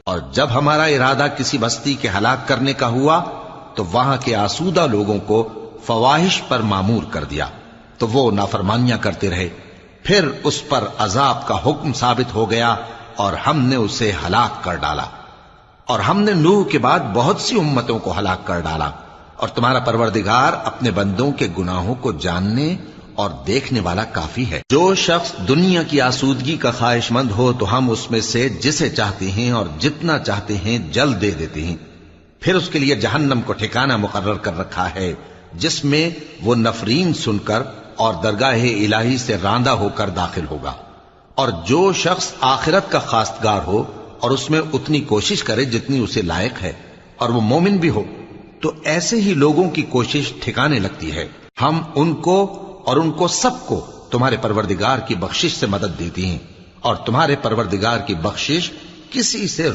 اور جب ہمارا ارادہ کسی بستی کے ہلاک کرنے کا ہوا تو وہاں کے آسودہ لوگوں کو فواحش پر مامور کر دیا، تو وہ نافرمانیاں کرتے رہے، پھر اس پر عذاب کا حکم ثابت ہو گیا اور ہم نے اسے ہلاک کر ڈالا۔ اور ہم نے نوح کے بعد بہت سی امتوں کو ہلاک کر ڈالا، اور تمہارا پروردگار اپنے بندوں کے گناہوں کو جاننے اور دیکھنے والا کافی ہے۔ جو شخص دنیا کی آسودگی کا خواہش مند ہو تو ہم اس میں سے جسے چاہتے ہیں اور جتنا چاہتے ہیں جلد دے دیتے ہیں، پھر اس کے لیے جہنم کو ٹھکانہ مقرر کر رکھا ہے، جس میں وہ نفرین سن کر اور درگاہ الہی سے راندہ ہو کر داخل ہوگا۔ اور جو شخص آخرت کا خواستگار ہو اور اس میں اتنی کوشش کرے جتنی اسے لائق ہے اور وہ مومن بھی ہو، تو ایسے ہی لوگوں کی کوشش ٹھکانے لگتی ہے۔ ہم ان کو اور ان کو سب کو تمہارے پروردگار کی بخشش سے مدد دیتی ہیں، اور تمہارے پروردگار کی بخشش کسی سے